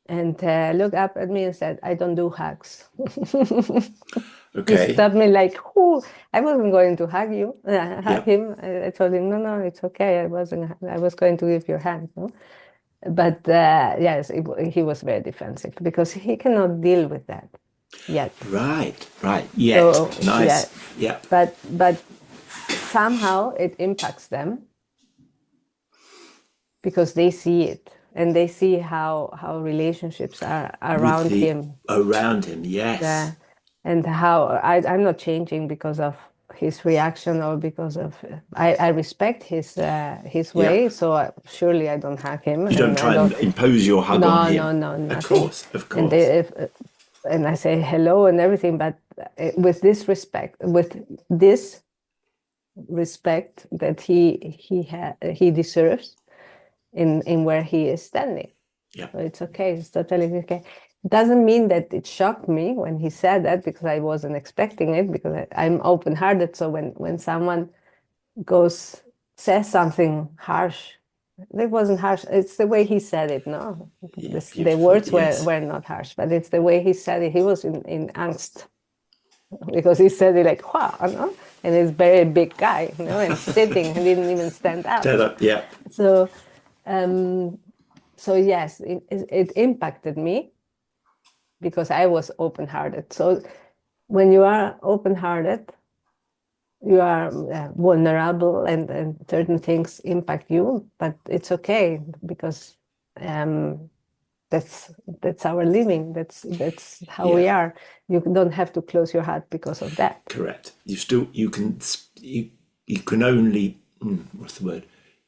and looked up at me and said, "I don't do hugs." He Okay. stopped me like, "Who? I wasn't going to hug you, hug Yeah. him." I told him, "No, it's okay. I wasn't. I was going to give you a hand, no." But yes, he was very defensive because he cannot deal with that yet. Right. Right. Yet. So Nice. Yeah. but somehow it impacts them because they see it, and they see how relationships are around him. Around him. Yes. And how I'm not changing because of his reaction, or because of I respect his Yeah. way, so surely I don't hug him, You don't and I try and don't. impose your hug on him. No, Of nothing. course. Of And course. and I say hello and everything, but with this respect, that he deserves in where he is standing. Yeah. So it's okay. It's totally okay. It doesn't mean that it shocked me when he said that, because I wasn't expecting it, because I'm open-hearted. So when someone says something harsh, it wasn't harsh. It's the way he said it. No, Yeah. the Beautiful. words Yes. were not harsh, but it's the way he said it. He was in angst because he said it like, wow, no? And he's a very big guy, and sitting, he didn't even stand up. Stand up. Yeah. So, so yes, it impacted me because I was open-hearted. So when you are open-hearted, you are vulnerable, and certain things impact you, but it's okay because that's our living. That's how we Yeah. are. You don't have to close your heart because of that. Correct. You can only what's the word?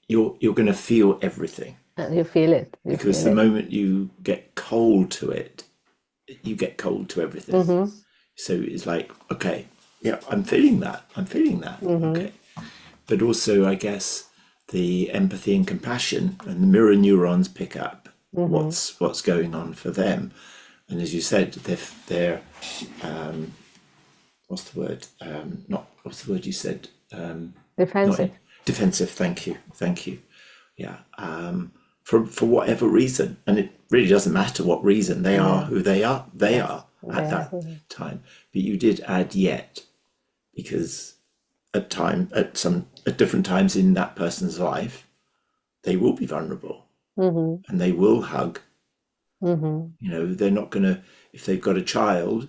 You're going to feel everything, You feel it. because the moment you get cold to it, you get cold to everything. So it's like, okay, yeah, I'm feeling that. I'm feeling that. Okay. but also, I guess, the empathy and compassion and the mirror neurons pick up what's going on for them. And as you said, they're what's the word? Not what's the word you said? Defensive. Defensive. Thank you. Yeah. For whatever reason, and it really doesn't matter what reason, they are who they are. They are at that time. But you did add yet, because at different times in that person's life, they will be vulnerable and they will hug. They're not going to, if they've got a child,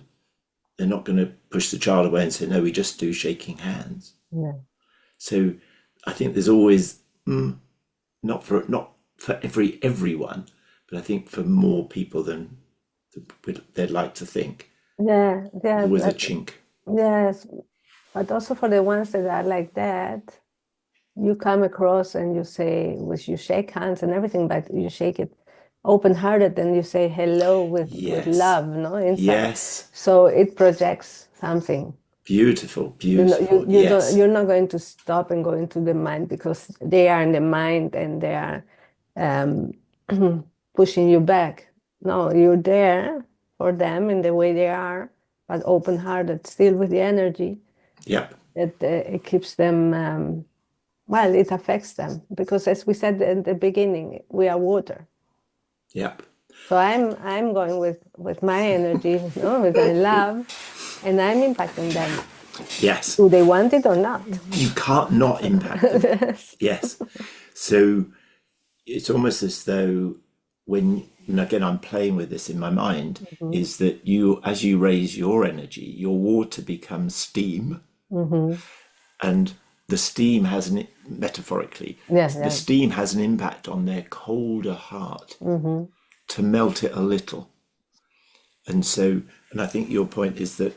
they're not going to push the child away and say, no, we just do shaking hands. Yeah. So I think there's always, not for everyone, but I think for more people than they'd like to think. Yeah. There's always a chink. Yes. But also for the ones that are like that, you come across and you say, you shake hands and everything, but you shake it open-hearted and you say hello with love, no? Inside. Yes. So it projects something. Beautiful. You're not going to stop and go into the mind, because they are in the mind and they are pushing you back. No, you're there for them in the way they are, but open-hearted, still with the energy. Yep. It keeps them, it affects them, because as we said at the beginning, we are water. Yep. So I'm going with my energy, with my love, and I'm impacting them. Yes. Do they want it or not? You can't not impact them. Yes. So it's almost as though and again, I'm playing with this in my mind, is that as you raise your energy, your water becomes steam, and the steam has metaphorically, the steam has an impact on their colder heart to melt it a little. And I think your point is that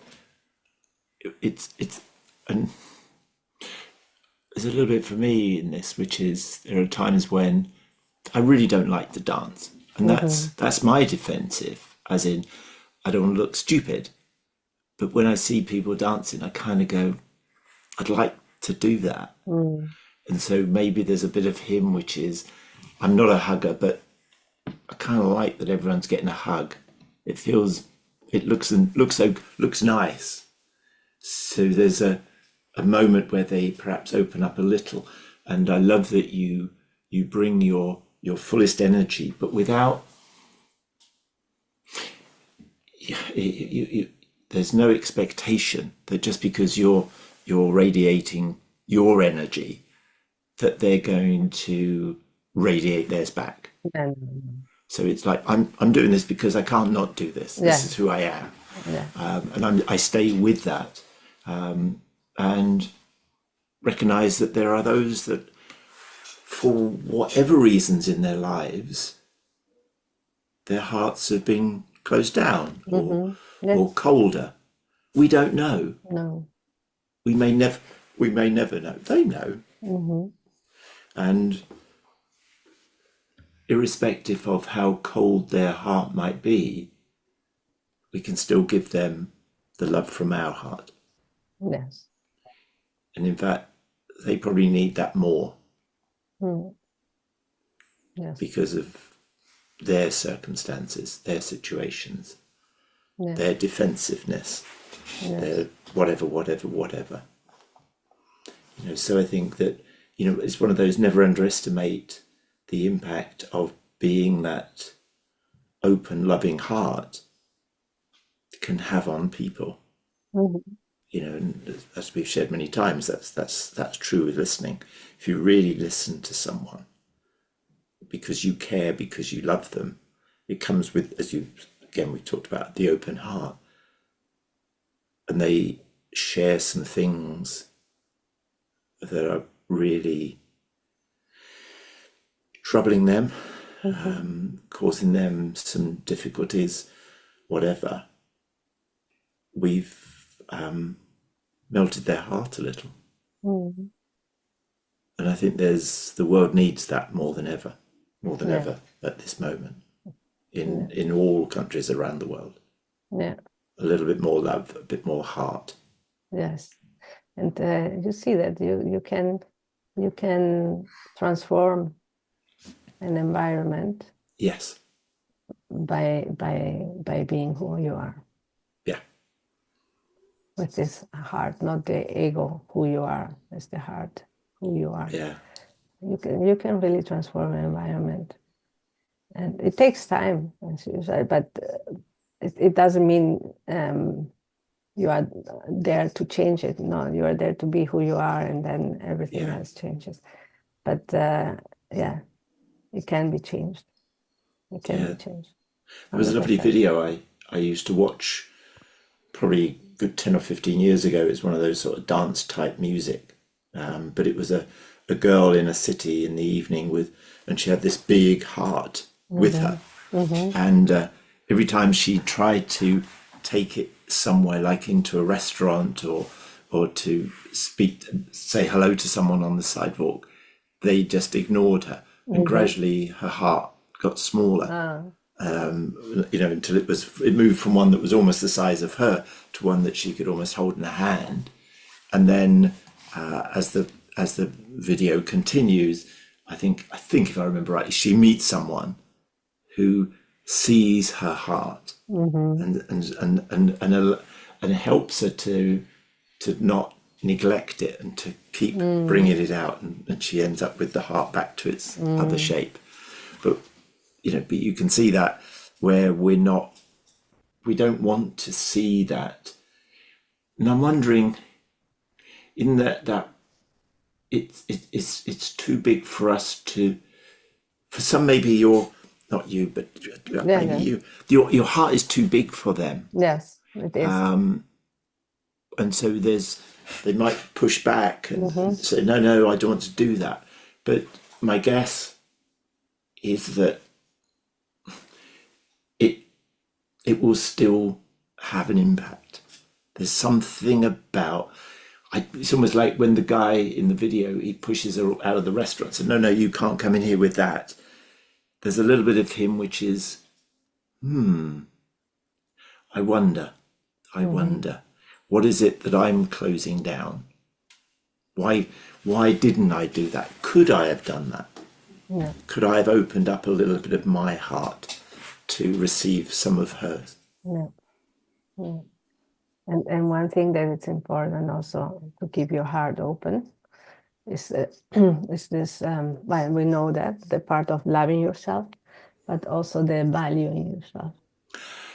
there's a little bit for me in this, which is there are times when I really don't like to dance, and that's my defensive, as in I don't want to look stupid. But when I see people dancing, I kind of go, I'd like to do that. And so maybe there's a bit of him, which is, I'm not a hugger, but I kind of like that everyone's getting a hug. It looks nice. So there's a moment where they perhaps open up a little, and I love that you bring your fullest energy, but without there's no expectation that just because you're radiating your energy that they're going to radiate theirs back. So it's like I'm doing this because I can't not do this. This is who I am, and I stay with that, and recognize that there are those that, for whatever reasons in their lives, their hearts have been closed down or colder. We don't know. No. We may never know. They know. And irrespective of how cold their heart might be, we can still give them the love from our heart. Yes. And in fact, they probably need that more. Yes. Because of their circumstances, their situations, their defensiveness, their whatever. So I think that, it's one of those, never underestimate the impact of being that open, loving heart can have on people. And as we've shared many times, that's true with listening. If you really listen to someone because you care, because you love them, it comes with, we talked about the open heart, and they share some things that are really troubling them, causing them some difficulties, whatever. We've melted their heart a little. And I think the world needs that more than ever at this moment in all countries around the world. A little bit more love, a bit more heart. Yes. And you see that you can you can transform an environment Yes. by being who you are. Yeah. With this heart, not the ego, who you are. It's the heart, who you are. Yeah. You can really transform an environment, and it takes time, as you said, but it doesn't mean you are there to change it. No, you are there to be who you are, and then everything Yeah. else changes. But yeah, it can be changed. It can be Yeah. changed. There was a lovely 100%. video I used to watch probably a good 10 or 15 years ago. It's one of those sort of dance type music. But it was a girl in a city in the evening and she had this big heart with her. And every time she tried to take it somewhere, like into a restaurant or to say hello to someone on the sidewalk, they just ignored her. And gradually her heart got smaller. Until it moved from one that was almost the size of her to one that she could almost hold in her hand. And then as the video continues, I think if I remember rightly, she meets someone who sees her heart and helps her to not neglect it and to keep bringing it out, and she ends up with the heart back to its other shape. But you can see that where we don't want to see that. And I'm wondering, in that it's too big for us to. For some, maybe not you, but maybe your heart is too big for them. Yes, it is. And so they might push back and say, no, I don't want to do that. But my guess is that it will still have an impact. There's something about, it's almost like when the guy in the video, he pushes her out of the restaurant, said, no, you can't come in here with that. There's a little bit of him which is, I wonder, what is it that I'm closing down? Why didn't I do that? Could I have done that? Yeah. Could I have opened up a little bit of my heart to receive some of hers? Yeah. Yeah. And one thing that it's important also to keep your heart open is is this. Well, we know that the part of loving yourself, but also the valuing yourself.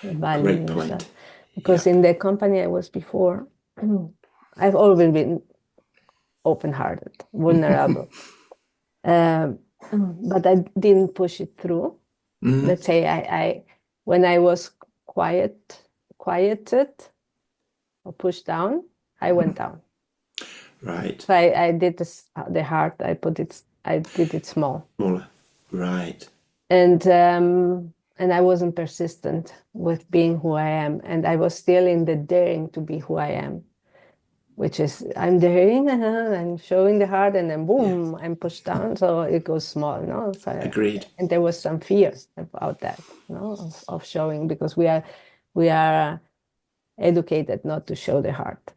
Great point. Because in the company I was before, I've always been open-hearted, vulnerable, but I didn't push it through. Let's say I when I was quieted or pushed down, I went down. Right. So I did the heart. I did it small. Smaller. Right. And I wasn't persistent with being who I am, and I was still in the daring to be who I am, which is I'm daring and showing the heart, and then boom, I'm pushed down, so it goes small. No, so Agreed. And there was some fear about that, of showing, because we are educated not to show the heart.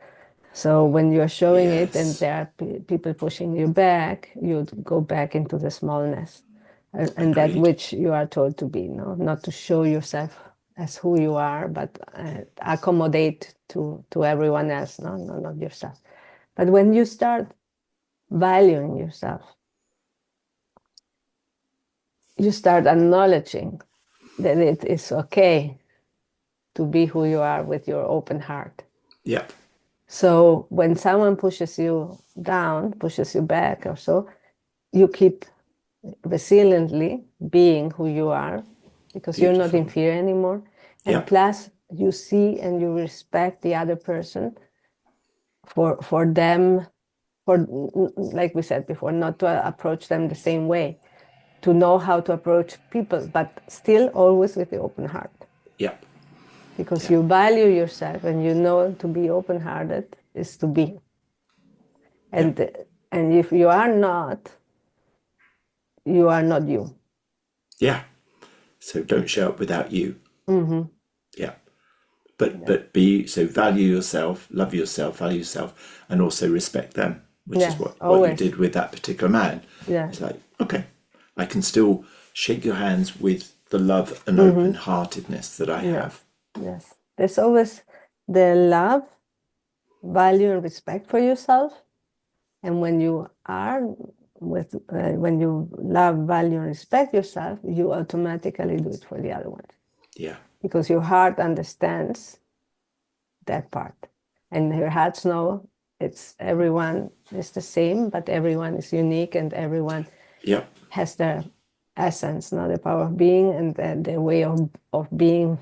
So when you're showing it and there are people pushing you back, you go back into the smallness. And that which you are told to be, not to show yourself as who you are, but accommodate to everyone else, not yourself. But when you start valuing yourself, you start acknowledging that it is okay to be who you are with your open heart. Yep. So when someone pushes you down, pushes you back or so, you keep resiliently being who you are, because you're not in fear anymore. And plus you see and you respect the other person for them, like we said before, not to approach them the same way, to know how to approach people, but still always with the open heart. Yep. Because you value yourself, and you know to be open-hearted is to be. And if you are not you. Yeah. So don't show up without you. Yeah. But value yourself, love yourself, value yourself, and also respect them which is Yes, what you always. did with that particular man. Yeah. It's like, okay, I can still shake your hands with the love and Mm-hmm. open-heartedness that I have. Yes. There's always the love, value, and respect for yourself. And when you are when you love, value, and respect yourself, you automatically do it for the other one. Yeah. Because your heart understands that part. And your hearts know everyone is the same, but everyone is unique, and everyone has their essence, the power of being, and the way of being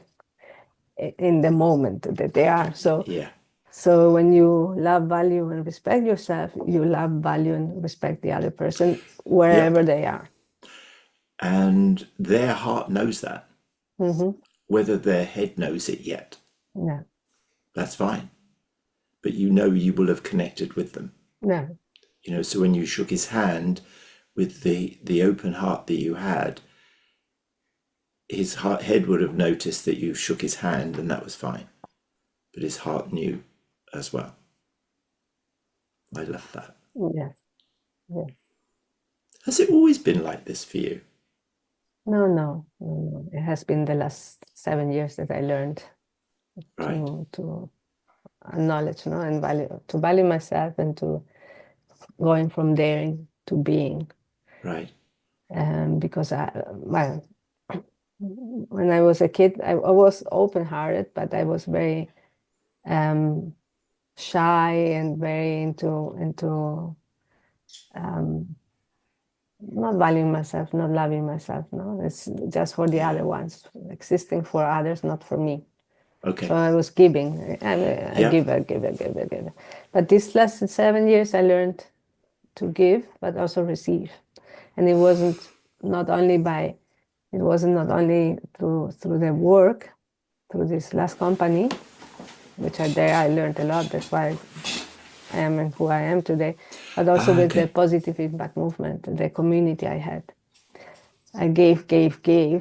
in the moment that they are. So when you love, value, and respect yourself, you love, value, and respect the other person wherever they are. And their heart knows that. Mm-hmm. Whether their head knows it yet, that's fine. But you will have connected with them. Yeah. So when you shook his hand with the open heart that you had, his head would have noticed that you shook his hand, and that was fine. But his heart knew as well. I love that. Yes. Yes. Has it always been like this for you? No. It has been the last 7 years that I learned to acknowledge, and value myself, and to going from daring to being. Right. Because when I was a kid, I was open-hearted, but I was very shy and very into not valuing myself, not loving myself. No, it's just for the other ones, existing for others, not for me. Okay. So I was giving. I give. But these last 7 years, I learned to give, but also receive. And it wasn't not only through the work, through this last company, which I learned a lot. That's why I am who I am today, but also with the positive impact movement, the community I had. I gave,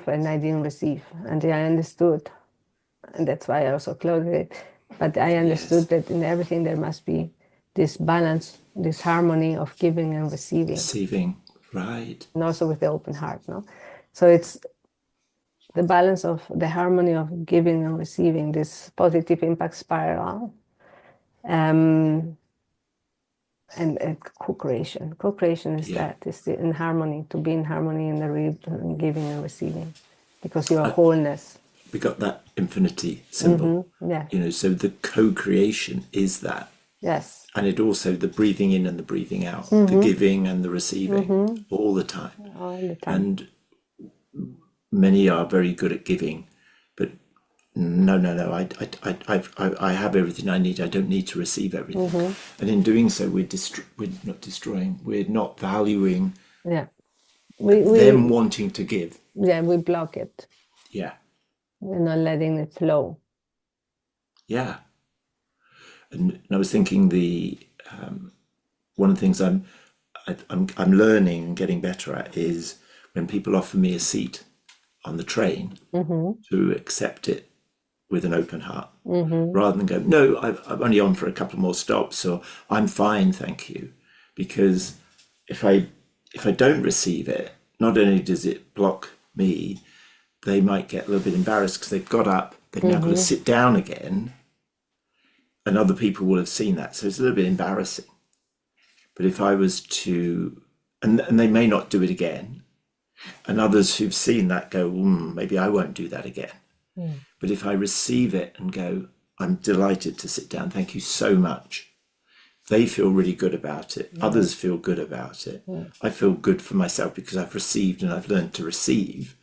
and I didn't receive until I understood. And that's why I also closed it. But I understood that in everything there must be this balance, this harmony of giving and receiving. Receiving, right. And also with the open heart, no? So it's the balance of the harmony of giving and receiving, this positive impact spiral. And co-creation. Co-creation is that, is in harmony, to be in harmony in the giving and receiving, because you're a wholeness. We got that infinity symbol. So the co-creation is that. Yes. And it also, the breathing in and the breathing out, the giving and the receiving, all the time. All the time. And many are very good at giving, but no, I have everything I need. I don't need to receive everything. And in doing so, we're not destroying, we're not valuing them wanting to give. Yeah, we block it. Yeah. We're not letting it flow. Yeah. And I was thinking one of the things I'm learning and getting better at is when people offer me a seat on the train, to accept it with an open heart, rather than go, no, I'm only on for a couple more stops, or I'm fine, thank you. Because if I don't receive it, not only does it block me, they might get a little bit embarrassed because they've got up, they've now got to sit down again, and other people will have seen that. So it's a little bit embarrassing. But if I was to, and they may not do it again, and others who've seen that go, maybe I won't do that again. But if I receive it and go, I'm delighted to sit down, thank you so much, they feel really good about it. Others feel good about it. I feel good for myself because I've received and I've learned to receive.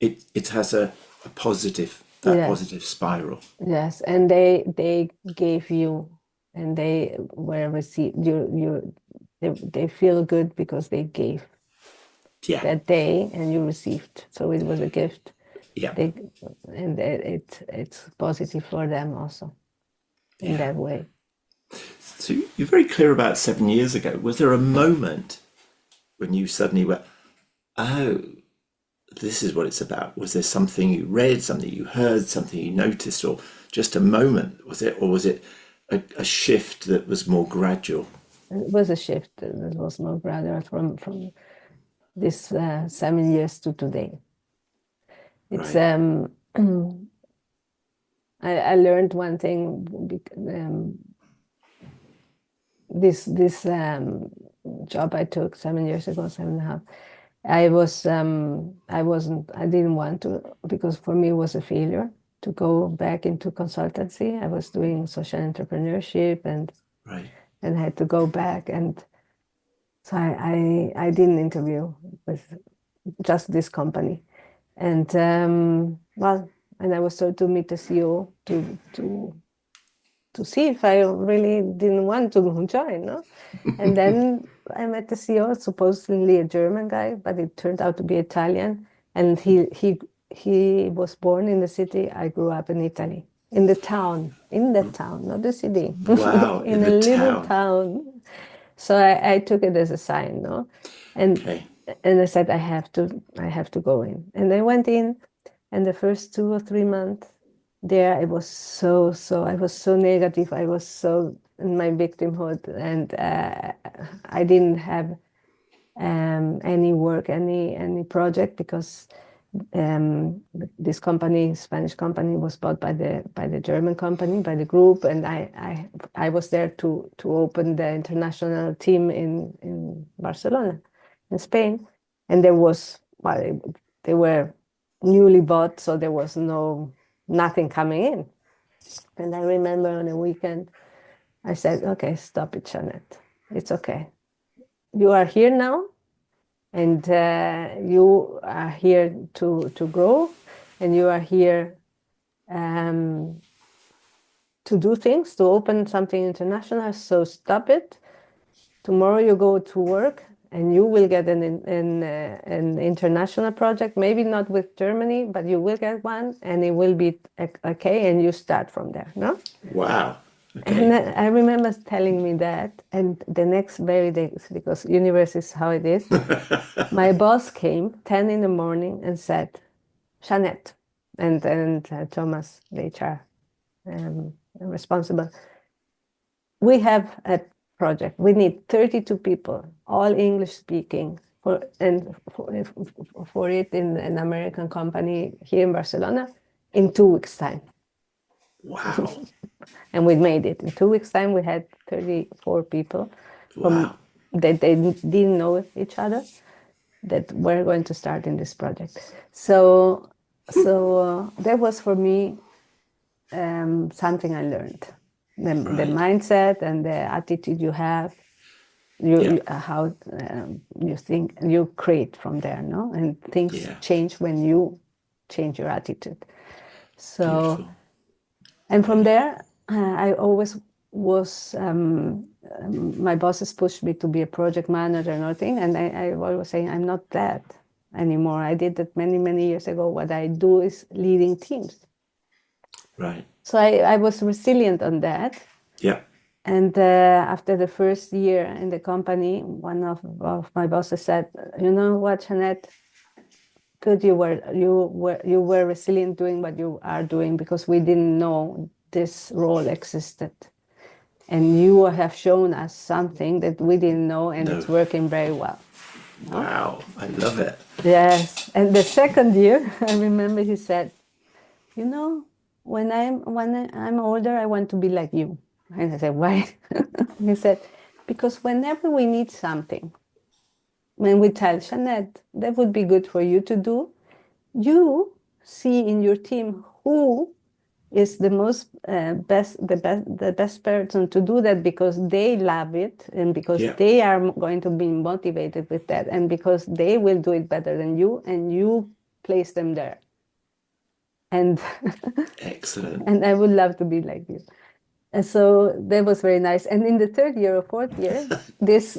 It has a positive, positive spiral. Yes, and they gave you, and they were received. They feel good because they gave that day, and you received. So it was a gift. Yeah. And it's positive for them also in that way. So you're very clear about 7 years ago. Was there a moment when you suddenly went, oh, this is what it's about? Was there something you read, something you heard, something you noticed, or just a moment? Was it, or was it a shift that was more gradual? It was a shift. It was no gradual from this 7 years to today. It's Right. I learned one thing. This job I took 7 years ago, 7.5. I didn't want to, because for me it was a failure to go back into consultancy. I was doing social entrepreneurship and Right. had to go back, and so I didn't interview with just this company, and and I was told to meet the CEO to see if I really didn't want to join, no? And then I met the CEO, supposedly a German guy, but it turned out to be Italian. And he was born in the city. I grew up in Italy, in the town, not the city, Wow. in In a the little town. town. So I took it as a sign, no? And Okay. and I said, I have to go in. And I went in, and the first 2 or 3 months there, I was so negative. I was so in my victimhood, and I didn't have any work, any project, because this company, Spanish company, was bought by the German company, by the group, and I was there to open the international team in Barcelona, in Spain, and they were newly bought, so there was nothing coming in. And I remember on a weekend, I said, "Okay, stop it, Jeannette. It's okay. You are here now, and you are here to grow, and you are here to do things, to open something international. So stop it. Tomorrow you go to work, and you will get an international project. Maybe not with Germany, but you will get one, and it will be okay. And you start from there, no?" Wow. And Okay. I remember telling me that, and the next very day, because universe is how it is, my boss came 10 in the morning and said, "Jeannette," and Thomas, the HR responsible, "We have a project. We need 32 people, all English speaking, for it in an American company here in Barcelona in 2 weeks' time." Wow. And we made it. In 2 weeks' time, we had 34 people from Wow. that they didn't know each other, that were going to start in this project. So that was for me something I learned. The Right. mindset and the attitude you have, Yeah. how you think, you create from there, no? And things Yeah. change when you change your attitude. So, Beautiful. and from Yeah. there, I always was, my bosses pushed me to be a project manager and all thing. And I always saying, I'm not that anymore. I did that many, many years ago. What I do is leading teams. Right. So I was resilient on that. Yeah. And after the first year in the company, one of my bosses said, "You know what, Jeannette? Good, you were resilient doing what you are doing, because we didn't know this role existed, and you have shown us something that we didn't know, and No. it's working very well." No? Wow. I love it. Yes. And the second year, I remember he said, "You know, when I'm older, I want to be like you." And I said, "Why?" He said, "Because whenever we need something, when we tell Jeannette, that would be good for you to do, you see in your team who is the best person to do that, because they love it, and because Yeah. they are going to be motivated with that, and because they will do it better than you, and you place them there. And Excellent. and I would love to be like you." And so that was very nice. And in the third year or fourth year, this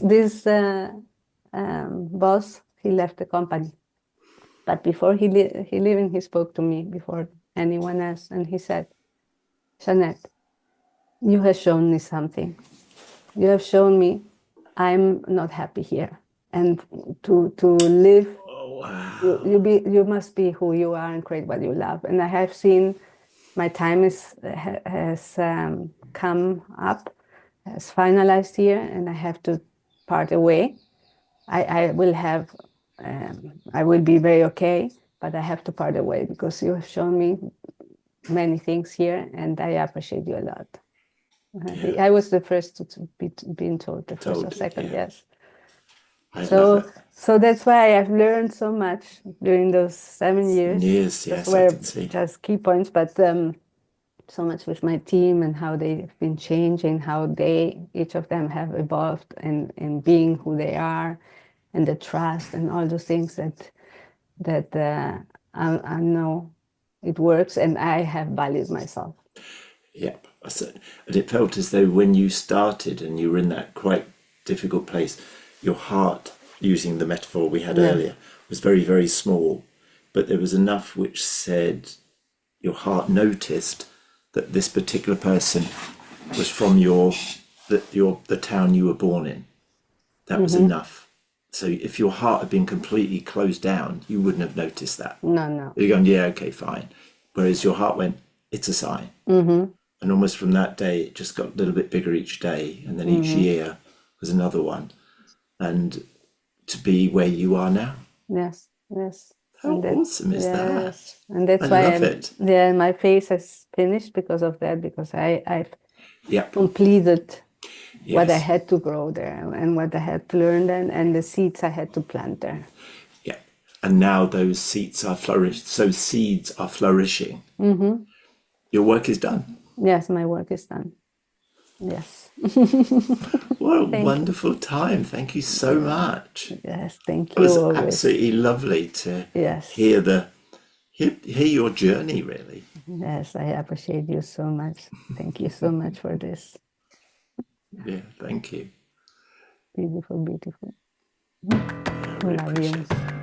boss, he left the company. But before he leaving, he spoke to me before anyone else, and he said, "Jeannette, you have shown me something. You have shown me I'm not happy here, and to live, Oh, you wow. you must be who you are and create what you love." And I have seen my time has come up, has finalized here, and I have to part away. I will have, I will be very okay, but I have to part away because you have shown me many things here, and I appreciate you a lot. Yeah. I was the first to be being told, the first or Told, second, yeah. yes. I love it. So that's why I've learned so much during those 7 years. Yes, That's yes, I were can see. just key points, but so much with my team and how they've been changing, how each of them have evolved in being who they are, and the trust and all those things that I know it works, and I have valued myself. Yep. And it felt as though when you started and you were in that quite difficult place, your heart, using the metaphor we had earlier, was very, very small. But there was enough which said your heart noticed that this particular person was from the town you were born in. That was enough. So if your heart had been completely closed down, you wouldn't have noticed that. No. You're going, yeah, okay, fine. Whereas your heart went, it's a sign. And almost from that day, it just got a little bit bigger each day. And then each year was another one. And to be where you are now. Yes. How awesome is that? And that's I why love it. Yeah, my face has finished because of that, because I've Yep. completed what I Yes. had to grow there and what I had to learn then, and the seeds I had to plant there. Yeah. And now those seeds are flourished. So seeds are flourishing. Your work is done. Yes, my work is done. Yes. What a wonderful time. Thank you so much. Yes, thank It you was always. absolutely lovely to Yes. hear your journey, really. Yes, I appreciate you so much. Thank you so much for this. Yeah, thank you. Beautiful. I really Love appreciate you. it.